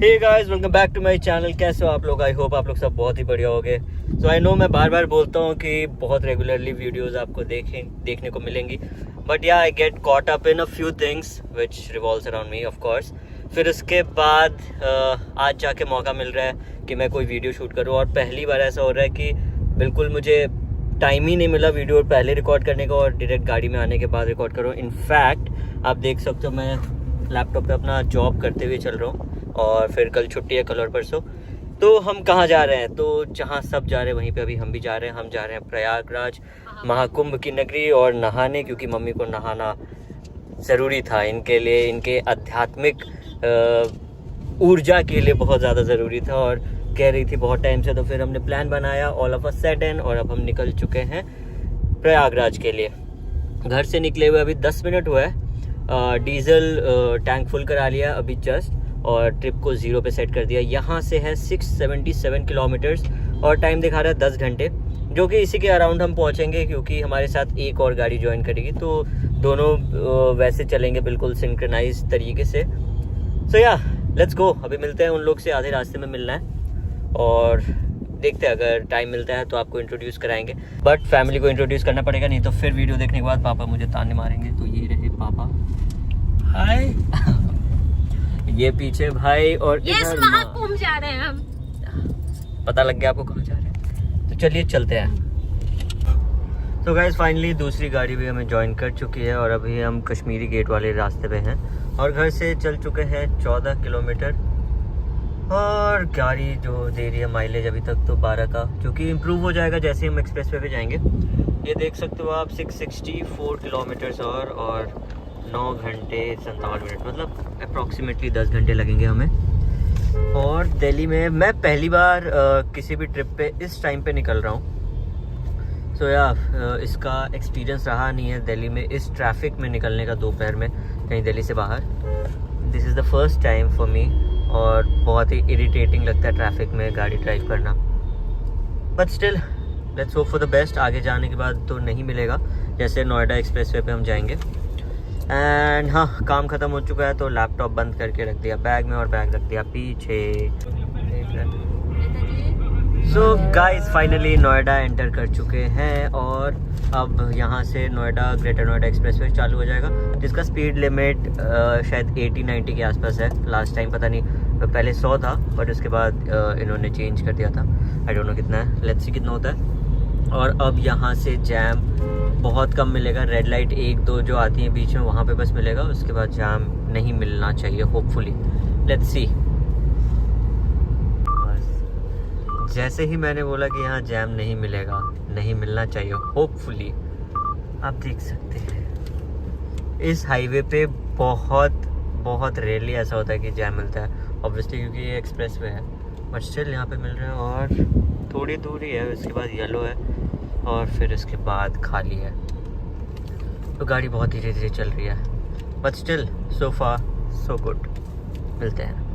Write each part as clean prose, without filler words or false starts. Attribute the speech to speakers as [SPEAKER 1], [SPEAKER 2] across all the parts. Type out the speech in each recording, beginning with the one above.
[SPEAKER 1] Hey guys, welcome back to my channel. कैसे हो आप लोग? आई होप आप लोग सब बहुत ही बढ़िया होंगे। सो आई नो मैं बार बार बोलता हूँ कि बहुत रेगुलरली वीडियोस आपको देखने को मिलेंगी, बट या I get caught up in a few things which revolves around me of course. फिर उसके बाद आज जाके मौका मिल रहा है कि मैं कोई वीडियो शूट करूँ, और पहली बार ऐसा हो रहा है कि बिल्कुल मुझे टाइम ही नहीं मिला वीडियो पहले रिकॉर्ड करने का और डायरेक्ट गाड़ी में आने के बाद रिकॉर्ड करूँ। इनफैक्ट आप देख सकते हो मैं लैपटॉप पे अपना जॉब करते हुए चल रहा हूँ, और फिर कल छुट्टी है, कल और परसों। तो हम कहाँ जा रहे हैं? तो जहाँ सब जा रहे हैं वहीं पे अभी हम भी जा रहे हैं। हम जा रहे हैं प्रयागराज, महाकुंभ की नगरी, और नहाने, क्योंकि मम्मी को नहाना ज़रूरी था इनके लिए, इनके आध्यात्मिक ऊर्जा के लिए बहुत ज़्यादा ज़रूरी था, और कह रही थी बहुत टाइम से। तो फिर हमने प्लान बनाया ऑल ऑफ अ सडन, और अब हम निकल चुके हैं प्रयागराज के लिए। घर से निकले हुए अभी 10 मिनट हुआ है। डीजल टैंक फुल करा लिया अभी जस्ट, और ट्रिप को 0 पे सेट कर दिया। यहाँ से है 677 किलोमीटर्स, और टाइम दिखा रहा है 10 घंटे, जो कि इसी के अराउंड हम पहुँचेंगे, क्योंकि हमारे साथ एक और गाड़ी ज्वाइन करेगी। तो दोनों वैसे चलेंगे बिल्कुल सिंक्रोनाइज तरीके से। सो या लेट्स गो। अभी मिलते हैं उन लोग से, आधे रास्ते में मिलना है, और देखते हैं अगर टाइम मिलता है तो आपको इंट्रोड्यूस कराएंगे। बट फैमिली को इंट्रोड्यूस करना पड़ेगा, नहीं तो फिर वीडियो देखने के बाद पापा मुझे ताने मारेंगे। तो ये रहे पापा, हाय। ये पीछे भाई, और
[SPEAKER 2] इधर महाकुंभ जा रहे हैं हम।
[SPEAKER 1] पता लग गया आपको कहाँ जा रहे हैं? तो चलिए चलते हैं। तो गाइस फाइनली दूसरी गाड़ी भी हमें ज्वाइन कर चुकी है, और अभी हम कश्मीरी गेट वाले रास्ते पे हैं, और घर से चल चुके हैं 14 किलोमीटर। और गाड़ी जो दे रही है माइलेज अभी तक तो 12 का, जो कि इम्प्रूव हो जाएगा जैसे हम एक्सप्रेस वे पे जाएंगे। ये देख सकते हो आप 664 किलोमीटर्स और 9 घंटे 57 मिनट, मतलब अप्रॉक्सीमेटली 10 घंटे लगेंगे हमें। और दिल्ली में मैं पहली बार किसी भी ट्रिप पे इस टाइम पे निकल रहा हूँ। सो या इसका एक्सपीरियंस रहा नहीं है दिल्ली में इस ट्रैफिक में निकलने का, दोपहर में कहीं दिल्ली से बाहर। This is the first time for me, और बहुत ही इरिटेटिंग लगता है ट्रैफिक में गाड़ी ड्राइव करना। But still let's hope for the best. आगे जाने के बाद तो नहीं मिलेगा, जैसे नोएडा एक्सप्रेस वे पे हम जाएंगे। एंड हाँ, काम ख़त्म हो चुका है, तो लैपटॉप बंद करके रख दिया बैग में, और बैग रख दिया पीछे। So guys finally Noida enter कर चुके हैं, और अब यहाँ से नोएडा ग्रेटर नोएडा एक्सप्रेसवे चालू हो जाएगा, जिसका स्पीड लिमिट शायद 80-90 के आसपास है। लास्ट टाइम पता नहीं, पहले 100 था, बट उसके बाद इन्होंने चेंज कर दिया था। आई डोंट नो कितना है, लेट्स सी कितना होता है। और अब यहाँ से जैम बहुत कम मिलेगा। रेड लाइट 1-2 जो आती हैं बीच में, वहाँ पे बस मिलेगा, उसके बाद जैम नहीं मिलना चाहिए होपफुली। Let's see. जैसे ही मैंने बोला कि यहाँ जैम नहीं मिलेगा, नहीं मिलना चाहिए होपफुली, आप देख सकते हैं इस हाईवे पे बहुत रेयरली ऐसा होता है कि जैम मिलता है, ऑब्वियसली क्योंकि ये एक्सप्रेस वे है। बट स्टिल यहाँ पे मिल रहा है, और थोड़ी दूरी है, उसके बाद येलो है, और फिर उसके बाद खाली है। तो गाड़ी बहुत धीरे धीरे चल रही है, but still so far so good. मिलते हैं।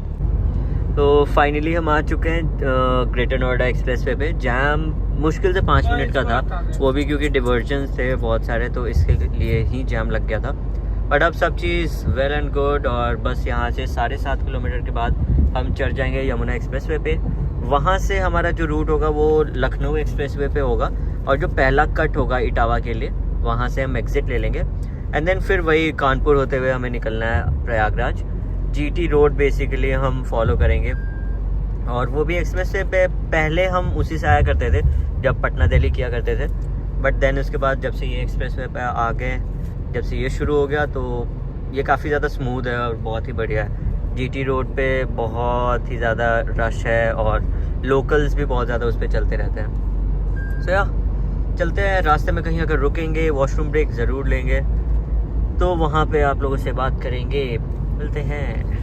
[SPEAKER 1] तो फाइनली हम आ चुके हैं ग्रेटर नोएडा एक्सप्रेस वे पे। जैम मुश्किल से 5 मिनट का था, वो भी क्योंकि डिवर्जन्स थे बहुत सारे, तो इसके लिए ही जैम लग गया था। बट अब सब चीज़ वेल एंड गुड, और बस यहाँ से 7.5 किलोमीटर के बाद हम चढ़ जाएंगे यमुना एक्सप्रेस वे पे। वहाँ से हमारा जो रूट होगा वो लखनऊ एक्सप्रेस वे पे होगा, और जो पहला कट होगा इटावा के लिए, वहाँ से हम एग्जिट ले लेंगे, एंड देन फिर वही कानपुर होते हुए हमें निकलना है प्रयागराज। GT रोड बेसिकली हम फॉलो करेंगे, और वो भी एक्सप्रेस वे पे पहले हम उसी से आया करते थे जब पटना दिल्ली किया करते थे। बट देन उसके बाद जब से ये एक्सप्रेस वे पे आ गए, जब से ये शुरू हो गया, तो ये काफ़ी ज़्यादा स्मूथ है और बहुत ही बढ़िया है। GT रोड पे बहुत ही ज़्यादा रश है, और लोकल्स भी बहुत ज़्यादा उस पर चलते रहते हैं। सो या चलते हैं। रास्ते में कहीं अगर रुकेंगे, वॉशरूम ब्रेक ज़रूर लेंगे, तो वहाँ पे आप लोगों से बात करेंगे। मिलते हैं।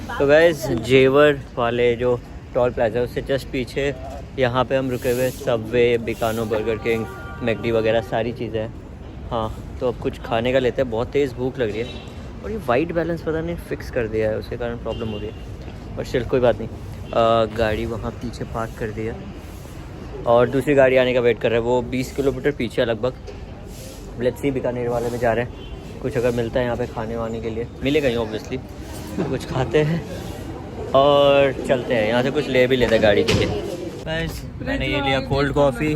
[SPEAKER 1] तो गाइस जेवर वाले जो टोल प्लाजा उससे जस्ट पीछे यहाँ पे हम रुके हुए, सबवे, बिकानो, बर्गर किंग, मैकडी वगैरह सारी चीज़ें हैं। हाँ, तो अब कुछ खाने का लेते हैं, बहुत तेज़ भूख लग रही है, और ये वाइट बैलेंस पता नहीं फिक्स कर दिया है, उसके कारण प्रॉब्लम हो रही है। पर चल कोई बात नहीं। गाड़ी वहाँ पीछे पार्क कर दिया, और दूसरी गाड़ी आने का वेट कर रहा है। वो 20 किलोमीटर पीछे है लगभग। लेट्स सी बीकानेर वाले में जा रहे हैं। कुछ अगर मिलता है यहाँ पे खाने वाने के लिए, मिलेगा ही ऑब्वियसली, कुछ खाते हैं और चलते हैं यहाँ से, कुछ ले भी लेते हैं गाड़ी के लिए। बस मैंने ये लिया कोल्ड कॉफ़ी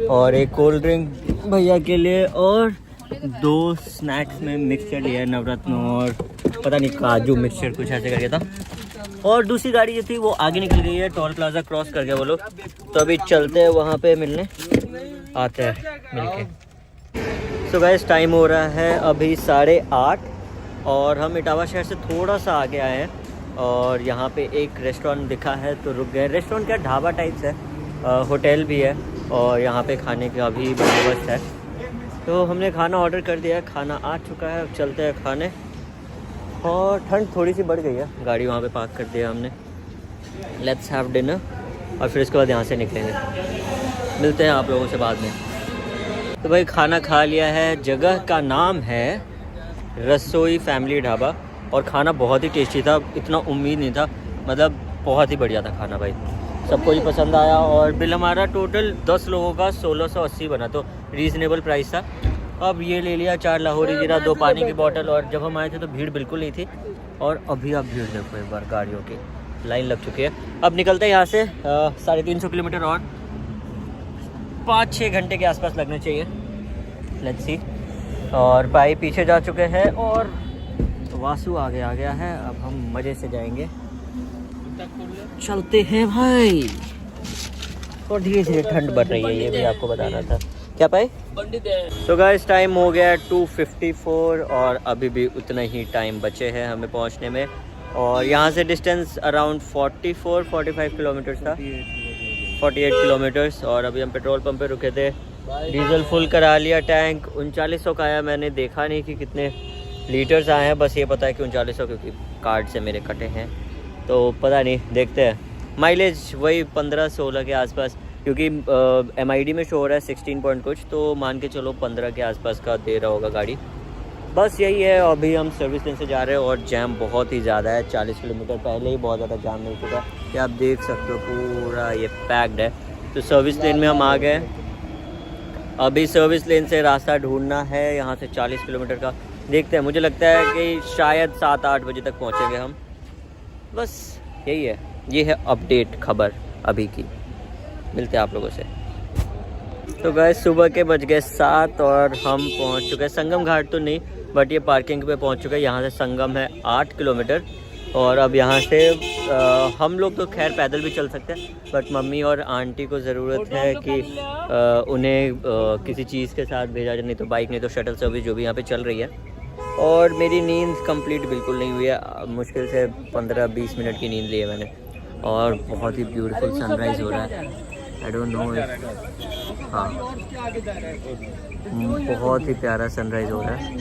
[SPEAKER 1] और एक कोल्ड ड्रिंक भैया के लिए, और 2 स्नैक्स में मिक्सचर लिया है, नवरत्न और पता नहीं काजू मिक्सचर कुछ ऐसे करके था। और दूसरी गाड़ी जो थी वो आगे निकल गई है, टोल प्लाजा क्रॉस कर गया वो लोग। तो अभी चलते हैं वहाँ पे मिलने, आते हैं मिलके। सो गाइस टाइम हो रहा है अभी 8:30 और हम इटावा शहर से थोड़ा सा आगे आए हैं और यहाँ पे एक रेस्टोरेंट दिखा है तो रुक गए। रेस्टोरेंट क्या ढाबा टाइप्स है, होटल भी है और यहाँ पे खाने का भी बंदोबस्त है। तो हमने खाना ऑर्डर कर दिया है, खाना आ चुका है, अब चलते हैं खाने। और ठंड थोड़ी सी बढ़ गई है, गाड़ी वहाँ पे पार्क कर दिया हमने। लेट्स हैव डिनर और फिर उसके बाद यहाँ से निकलेंगे। मिलते हैं आप लोगों से बाद में। तो भाई खाना खा लिया है, जगह का नाम है रसोई फैमिली ढाबा और खाना बहुत ही टेस्टी था, इतना उम्मीद नहीं था, मतलब बहुत ही बढ़िया था खाना भाई, सबको ही पसंद आया। और बिल हमारा टोटल 10 लोगों का 1680 बना, तो रीज़नेबल प्राइस था। अब ये ले लिया 4 लाहौरी जीरा, 2 पानी की बोतल। और जब हम आए थे तो भीड़ बिल्कुल नहीं थी और अभी आप भीड़ देखो एक बार, गाड़ियों की लाइन लग चुकी है। अब निकलते हैं यहाँ से, 350 किलोमीटर और 5-6 घंटे के आसपास लगने चाहिए। Let's see. और भाई पीछे जा चुके हैं और वासु आगे आ गया है, अब हम मज़े से जाएंगे। चलते हैं भाई। और धीरे धीरे ठंड बढ़ रही है, ये भी आपको बताना था। क्या पाए? तो गाइस टाइम हो गया 2:54 और अभी भी उतना ही टाइम बचे हैं हमें पहुंचने में। और यहाँ से डिस्टेंस अराउंड 44-45 किलोमीटर था, 48 किलोमीटर्स। और अभी हम पेट्रोल पंप पे रुके थे, डीजल फुल करा लिया, टैंक 3900 का आया। मैंने देखा नहीं कि कितने लीटर्स आए हैं, बस ये पता है कि 3900, क्योंकि कार्ड से मेरे कटे हैं तो पता नहीं, देखते हैं। माइलेज वही 15-16 के आसपास, क्योंकि MID में शो हो रहा है 16 पॉइंट कुछ, तो मान के चलो 15 के आसपास का दे रहा होगा गाड़ी। बस यही है। अभी हम सर्विस लेन से जा रहे हैं और जैम बहुत ही ज़्यादा है, 40 किलोमीटर पहले ही बहुत ज़्यादा जाम मिल चुका है। ये आप देख सकते हो पूरा ये पैक्ड है। तो सर्विस लेन में हम आ गए, अभी सर्विस लेन से रास्ता ढूंढना है यहाँ से 40 किलोमीटर का। देखते हैं, मुझे लगता है कि शायद 7-8 बजे तक पहुँचेंगे हम। बस यही है, ये है अपडेट खबर अभी की। मिलते हैं आप लोगों से। तो गाइस सुबह के बज गए 7 और हम पहुंच चुके हैं संगम घाट तो नहीं, बट ये पार्किंग पे पहुंच चुके हैं। यहाँ से संगम है 8 किलोमीटर और अब यहाँ से हम लोग तो खैर पैदल भी चल सकते हैं, बट मम्मी और आंटी को ज़रूरत है कि उन्हें किसी चीज़ के साथ भेजा जाए, नहीं तो बाइक, नहीं तो शटल सर्विस जो भी यहाँ पे चल रही है। और मेरी नींद कंप्लीट बिल्कुल नहीं हुई है, मुश्किल से 15-20 मिनट की नींद ली है मैंने। और बहुत ही ब्यूटीफुल सनराइज़ हो रहा है। आई डोंट नो, हाँ बहुत ही प्यारा सनराइज़ हो रहा है।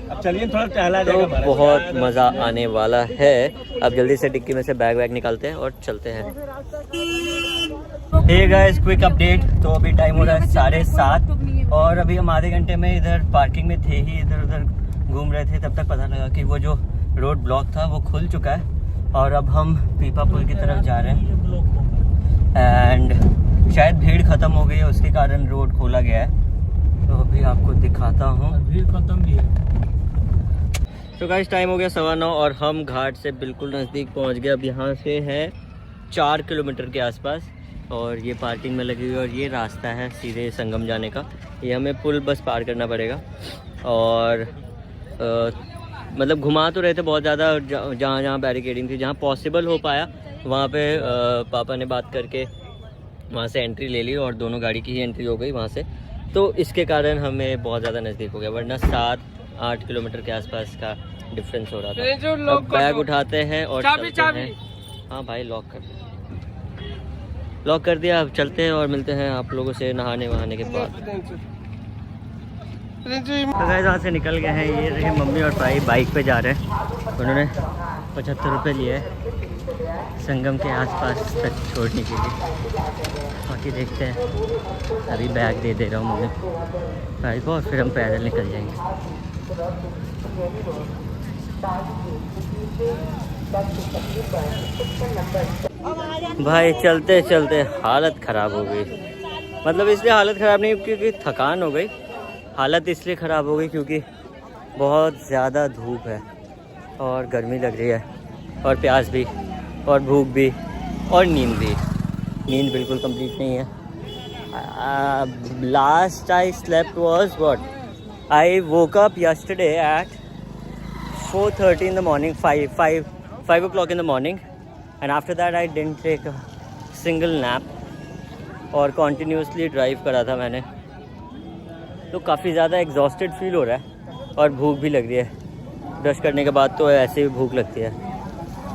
[SPEAKER 3] अब चलिए थोड़ा टहला जाएगा,
[SPEAKER 1] तो बहुत मज़ा आने वाला है। अब जल्दी से डिक्की में से बैग वैग निकालते हैं और चलते हैं। Hey guys quick update. तो अभी टाइम हो रहा है 7:30 और अभी हम आधे घंटे में इधर पार्किंग में थे ही, इधर उधर घूम रहे थे, तब तक पता लगा कि वो जो रोड ब्लॉक था वो खुल चुका है। और अब हम पीपा पुल की तरफ जा रहे हैं एंड शायद भीड़ ख़त्म हो गई है, उसके कारण रोड खोला गया है। तो अभी आपको दिखाता हूँ,
[SPEAKER 3] भीड़ खत्म भी है।
[SPEAKER 1] तो गाइस टाइम हो गया 9:15 और हम घाट से बिल्कुल नज़दीक पहुँच गए। अब यहाँ से है 4 किलोमीटर के आसपास और ये पार्किंग में लगी हुई है और ये रास्ता है सीधे संगम जाने का। ये हमें पुल बस पार करना पड़ेगा। और मतलब घुमा तो रहे थे बहुत ज़्यादा, जहाँ जहाँ बैरिकेडिंग थी, जहाँ पॉसिबल हो पाया वहाँ पे पापा ने बात करके वहाँ से एंट्री ले ली और दोनों गाड़ी की ही एंट्री हो गई वहाँ से। तो इसके कारण हमें बहुत ज़्यादा नज़दीक हो गया, वरना 7-8 किलोमीटर के आसपास का डिफरेंस हो रहा था। अब बैग उठाते हैं और चलते हैं। हाँ भाई लॉक कर दिया। अब चलते हैं और मिलते हैं आप लोगों से नहाने वहाने के बाद। तो गाइस वहाँ से निकल गए हैं, ये रहे मम्मी और भाई बाइक पे जा रहे हैं। उन्होंने 75 रुपये लिए संगम के आसपास तक छोड़ने के लिए। बाकी देखते हैं, अभी बैग दे रहा हूँ मम्मी भाई को और फिर हम पैदल निकल जाएंगे। भाई चलते चलते हालत ख़राब हो गई। मतलब इसलिए हालत ख़राब नहीं क्योंकि थकान हो गई, हालत इसलिए ख़राब हो गई क्योंकि बहुत ज़्यादा धूप है और गर्मी लग रही है और प्यास भी। और भूख भी और नींद भी। नींद बिल्कुल कंप्लीट नहीं है। Last I slept was what, I woke up yesterday at 4:30 in the morning, 5 o'clock in the morning, and after that I didn't take a single nap और कंटिन्यूसली ड्राइव करा था मैंने, तो काफ़ी ज़्यादा एग्जॉस्टेड फील हो रहा है और भूख भी लग रही है। ब्रश करने के बाद तो ऐसे भी भूख लगती है।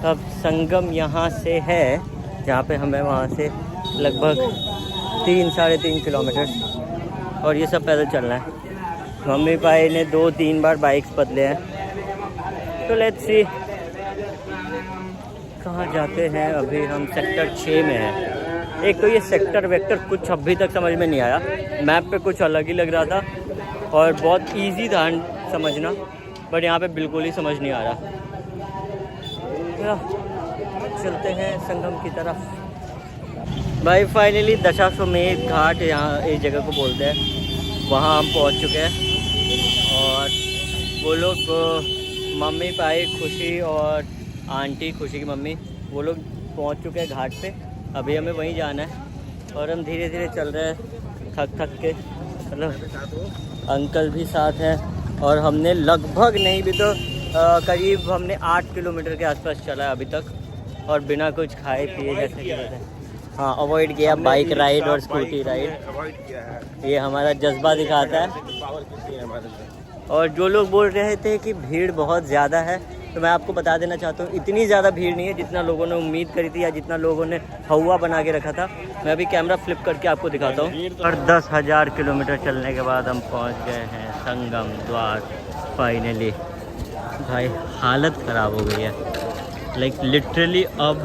[SPEAKER 1] तब संगम यहाँ से है जहाँ पे हमें वहाँ से लगभग 3-3.5 किलोमीटर और ये सब पैदल चलना है। मम्मी पापा ने 2-3 बार बाइक्स बदले हैं, तो लेट्स सी कहाँ जाते हैं। अभी हम सेक्टर 6 में हैं। एक तो ये सेक्टर वेक्टर कुछ अभी तक समझ में नहीं आया, मैप पे कुछ अलग ही लग रहा था और बहुत इजी था समझना, बट यहाँ पे बिल्कुल ही समझ नहीं आ रहा। चलते हैं संगम की तरफ। भाई फाइनली दशाश्वमेध घाट यहाँ इस जगह को बोलते हैं, वहाँ हम पहुँच चुके हैं और वो लोग मम्मी पाई खुशी और आंटी खुशी की मम्मी वो लोग पहुँच चुके हैं घाट पे। अभी हमें वहीं जाना है और हम धीरे धीरे चल रहे हैं थक के, मतलब अंकल भी साथ हैं और हमने लगभग नहीं भी तो करीब हमने 8 किलोमीटर के आसपास चला है अभी तक और बिना कुछ खाए पिए जैसे कि रहते हैं। हाँ, अवॉइड किया बाइक राइड और स्कूटी राइड, ये हमारा जज्बा दिखाता है। और जो लोग बोल रहे थे कि भीड़ बहुत ज़्यादा है, तो मैं आपको बता देना चाहता हूँ इतनी ज़्यादा भीड़ नहीं है जितना लोगों ने उम्मीद करी थी या जितना लोगों ने हवा बना के रखा था। मैं अभी कैमरा फ्लिप करके आपको दिखाता हूँ। और 10,000 किलोमीटर चलने के बाद हम पहुँच गए हैं संगम द्वार फाइनली। भाई हालत ख़राब हो गई है, लाइक लिटरली अब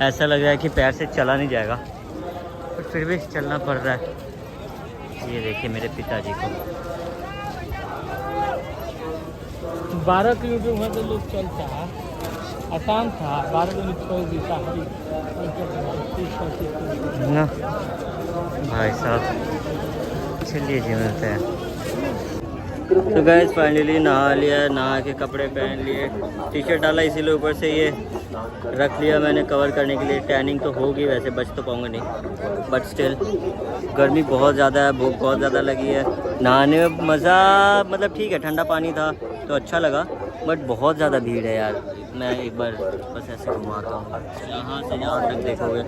[SPEAKER 1] ऐसा लग रहा है कि पैर से चला नहीं जाएगा, पर फिर भी चलना पड़ रहा है। ये देखिए मेरे पिताजी को
[SPEAKER 3] 12 किलोमीटर वहाँ से लोग चलता है, आसान था। 12 किलोमीटर छोड़ दी
[SPEAKER 1] ना भाई साहब। चलिए जी मिलते हैं। तो गैस फाइनली नहा लिया, नहा के कपड़े पहन लिए, टी शर्ट डाला इसीलिए ऊपर से ये रख लिया मैंने कवर करने के लिए। टैनिंग तो होगी, वैसे बच तो पाऊँगा नहीं, बट स्टिल गर्मी बहुत ज़्यादा है, भूख बहुत ज़्यादा लगी है। नहाने में मज़ा मतलब ठीक है, ठंडा पानी था तो अच्छा लगा, बट बहुत ज़्यादा भीड़ है यार। मैं एक बार बस ऐसे घुमाता हूँ, यहाँ से जहाँ तक देखोगे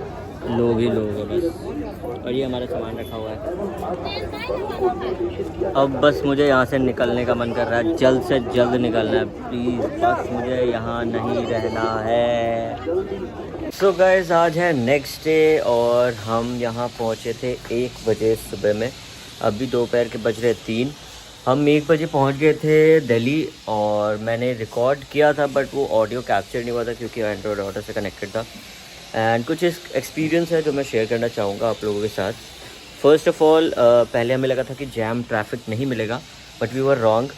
[SPEAKER 1] लोग ही लोग हैं बस। और ये हमारा सामान रखा हुआ है। अब बस मुझे यहाँ से निकलने का मन कर रहा है, जल्द से जल्द निकलना है प्लीज़, बस मुझे यहाँ नहीं रहना है। सो गाइस आज है नेक्स्ट डे और हम यहाँ पहुँचे थे 1 बजे सुबह में, अभी दोपहर के बज रहे 3। हम 1 बजे पहुँच गए थे दिल्ली और मैंने रिकॉर्ड किया था बट वो ऑडियो कैप्चर नहीं हुआ था क्योंकि एंड्रॉयड ऑटो से कनेक्टेड था। एंड कुछ एक्सपीरियंस है जो मैं शेयर करना चाहूँगा आप लोगों के साथ। फ़र्स्ट ऑफ़ ऑल पहले हमें लगा था कि जैम ट्रैफिक नहीं मिलेगा, but we were wrong.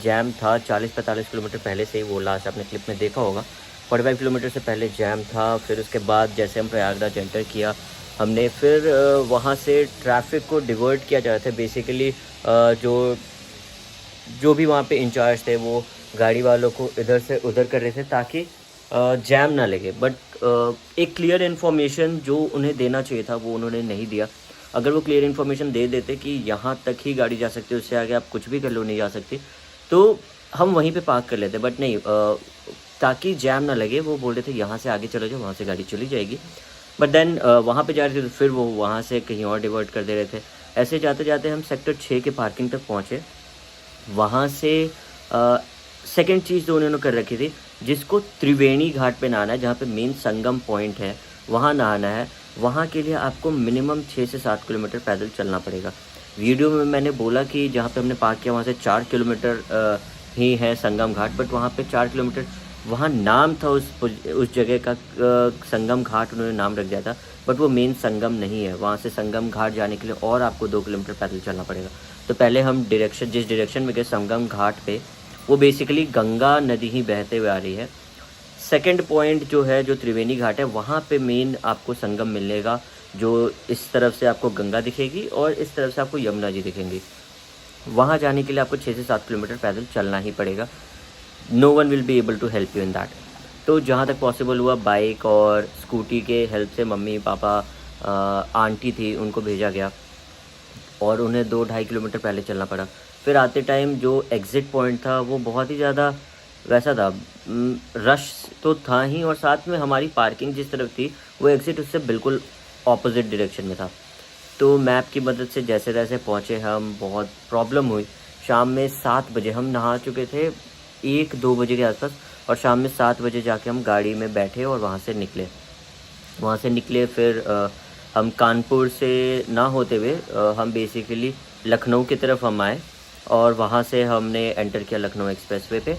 [SPEAKER 1] Jam था 40-45 किलोमीटर पहले से ही, वो लास्ट आपने क्लिप में देखा होगा। 45 किलोमीटर से पहले जैम था। फिर उसके बाद जैसे हम प्रयागराज एंटर किया हमने, फिर वहाँ से ट्रैफिक को डिवर्ट किया जा रहा था। बेसिकली जो भी वहाँ पे इंचार्ज थे वो गाड़ी वालों को इधर से उधर कर रहे थे ताकि जैम ना लगे, बट एक क्लियर इन्फॉर्मेशन जो उन्हें देना चाहिए था वो उन्होंने नहीं दिया। अगर वो क्लियर इन्फॉर्मेशन दे देते कि यहाँ तक ही गाड़ी जा सकती है, उससे आगे आप कुछ भी कर लो नहीं जा सकती, तो हम वहीं पे पार्क कर लेते, बट नहीं, ताकि जैम ना लगे वो बोल रहे थे यहाँ से आगे चलो जाओ, वहाँ से गाड़ी चली जाएगी। बट देन वहाँ पे जा रहे थे तो फिर वो वहाँ से कहीं और डिवर्ट कर दे रहे थे। ऐसे जाते जाते हम सेक्टर 6 के पार्किंग तक पहुँचे। वहाँ से सेकंड चीज़ जो उन्होंने कर रखी थी, जिसको त्रिवेणी घाट पे नहाना है, जहाँ पे मेन संगम पॉइंट है वहाँ नहाना है, वहाँ के लिए आपको मिनिमम 6 से 7 किलोमीटर पैदल चलना पड़ेगा। वीडियो में मैंने बोला कि जहाँ पे हमने पार्क किया वहाँ से 4 किलोमीटर ही है संगम घाट, बट वहाँ पे 4 किलोमीटर वहाँ नाम था उस जगह का, संगम घाट उन्होंने नाम रख दिया था, बट वो मेन संगम नहीं है। वहाँ से संगम घाट जाने के लिए और आपको 2 किलोमीटर पैदल चलना पड़ेगा। तो पहले हम जिस डायरेक्शन में गए संगम घाट पे, वो बेसिकली गंगा नदी ही बहते हुए आ रही है। सेकंड पॉइंट जो है, जो त्रिवेणी घाट है, वहाँ पे मेन आपको संगम मिलेगा, जो इस तरफ से आपको गंगा दिखेगी और इस तरफ से आपको यमुना जी दिखेंगी। वहाँ जाने के लिए आपको 6 से 7 किलोमीटर पैदल चलना ही पड़ेगा। No one will be able to help you in that. तो जहाँ तक पॉसिबल हुआ बाइक और स्कूटी के हेल्प से मम्मी पापा आंटी थी उनको भेजा गया और उन्हें 2-2.5 किलोमीटर पहले चलना पड़ा। फिर आते टाइम जो एग्ज़िट पॉइंट था वो बहुत ही ज़्यादा वैसा था, रश तो था ही और साथ में हमारी पार्किंग जिस तरफ थी वो एग्ज़िट उससे बिल्कुल ऑपोजिट डायरेक्शन में था। तो मैप की मदद से जैसे तैसे पहुँचे हम। बहुत प्रॉब्लम हुई। शाम में 7 बजे हम नहा चुके थे, 1-2 बजे के आसपास, और शाम में 7 बजे जाके हम गाड़ी में बैठे और वहाँ से निकले। फिर हम कानपुर से ना होते हुए हम बेसिकली लखनऊ की तरफ हम आए और वहाँ से हमने एंटर किया लखनऊ एक्सप्रेसवे पे।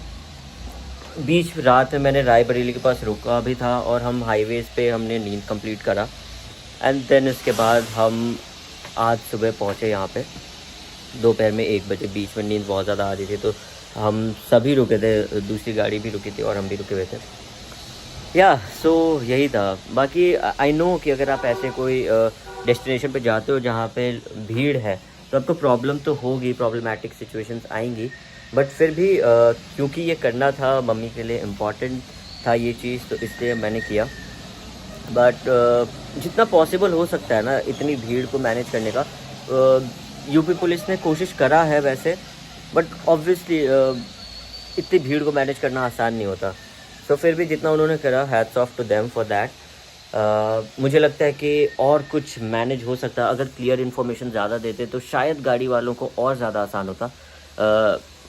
[SPEAKER 1] बीच रात में मैंने रायबरेली के पास रुका भी था और हम हाईवेज़ पे हमने नींद कंप्लीट करा एंड देन इसके बाद हम आज सुबह पहुँचे यहाँ पे दोपहर में 1 बजे। बीच में नींद बहुत ज़्यादा आ रही थी तो हम सभी रुके थे, दूसरी गाड़ी भी रुकी थी और हम भी रुके हुए थे। सो यही था। बाकी आई नो कि अगर आप ऐसे कोई डेस्टिनेशन पे जाते हो जहाँ पे भीड़ है तो आपको प्रॉब्लम तो होगी, प्रॉब्लमेटिक सिचुएशंस आएंगी, बट फिर भी क्योंकि ये करना था, मम्मी के लिए इम्पॉर्टेंट था ये चीज़, तो इसलिए मैंने किया। बट जितना पॉसिबल हो सकता है ना इतनी भीड़ को मैनेज करने का, यूपी पुलिस ने कोशिश करा है वैसे, बट ऑब्वियसली इतनी भीड़ को मैनेज करना आसान नहीं होता। तो फिर भी जितना उन्होंने करा, hats off to them for that. मुझे लगता है कि और कुछ मैनेज हो सकता। अगर क्लियर इन्फॉर्मेशन ज़्यादा देते तो शायद गाड़ी वालों को और ज़्यादा आसान होता।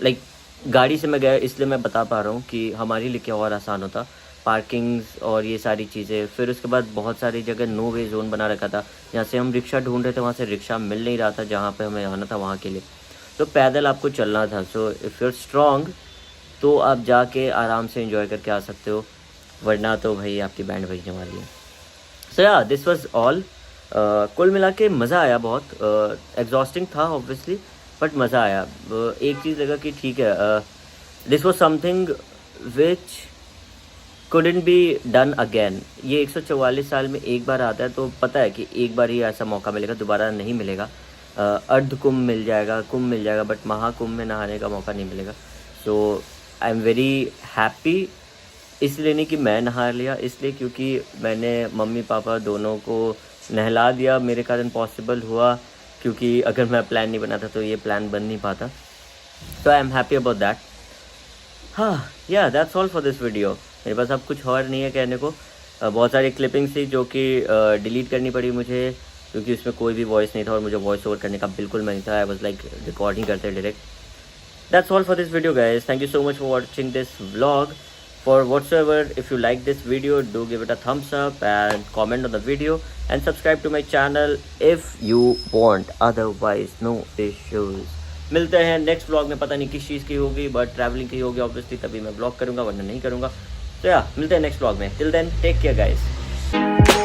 [SPEAKER 1] लाइक गाड़ी से मैं गया इसलिए मैं बता पा रहा हूँ कि हमारे लिए क्या और आसान होता, पार्किंग्स और ये सारी चीज़ें। फिर उसके बाद बहुत सारी जगह नो वे जोन बना रखा था, यहाँ से हम रिक्शा ढूंढ रहे थे, वहाँ से रिक्शा मिल नहीं रहा था जहाँ पे हमें आना था वहाँ के लिए, तो पैदल आपको चलना था। So if you are strong तो आप जाके आराम से एंजॉय करके आ सकते हो, वरना तो भाई आपकी बैंड बजने वाली है। सो या दिस वाज ऑल। कुल मिला के मज़ा आया बहुत। एग्जॉस्टिंग था ऑब्वियसली, बट मज़ा आया। एक चीज़ लगा कि ठीक है, this was something which couldn't be done again। ये 144 साल में एक बार आता है तो पता है कि एक बार ही ऐसा मौका मिलेगा, दोबारा नहीं मिलेगा। अर्ध कुंभ मिल जाएगा, कुंभ मिल जाएगा, बट महाकुंभ में नहाने का मौका नहीं मिलेगा। सो आई एम वेरी हैप्पी। इसलिए नहीं कि मैं नहा लिया, इसलिए क्योंकि मैंने मम्मी पापा दोनों को नहला दिया, मेरे कारण पॉसिबल हुआ, क्योंकि अगर मैं प्लान नहीं बनाता तो ये प्लान बन नहीं पाता। So I am happy about that. हाँ, yeah that's all for this video. मेरे पास अब कुछ और नहीं है कहने को। बहुत सारी क्लिपिंग्स थी जो कि डिलीट करनी पड़ी मुझे, क्योंकि उसमें कोई भी वॉइस नहीं था और मुझे वॉइस ओवर करने का बिल्कुल मन नहीं था। आई वाज लाइक रिकॉर्डिंग करते direct. That's all for this video, guys. Thank you so much for watching this vlog. For whatsoever, if you like this video, do give it a thumbs up and comment on the video and subscribe to my channel if you want. Otherwise, no issues. मिलते हैं next vlog में। पता नहीं किस चीज़ की होगी, but travelling की होगी ऑब्वियसली, तभी मैं व्लॉग करूँगा, वरना नहीं करूँगा। तो या मिलते हैं नेक्स्ट व्लॉग में। Till then take care guys.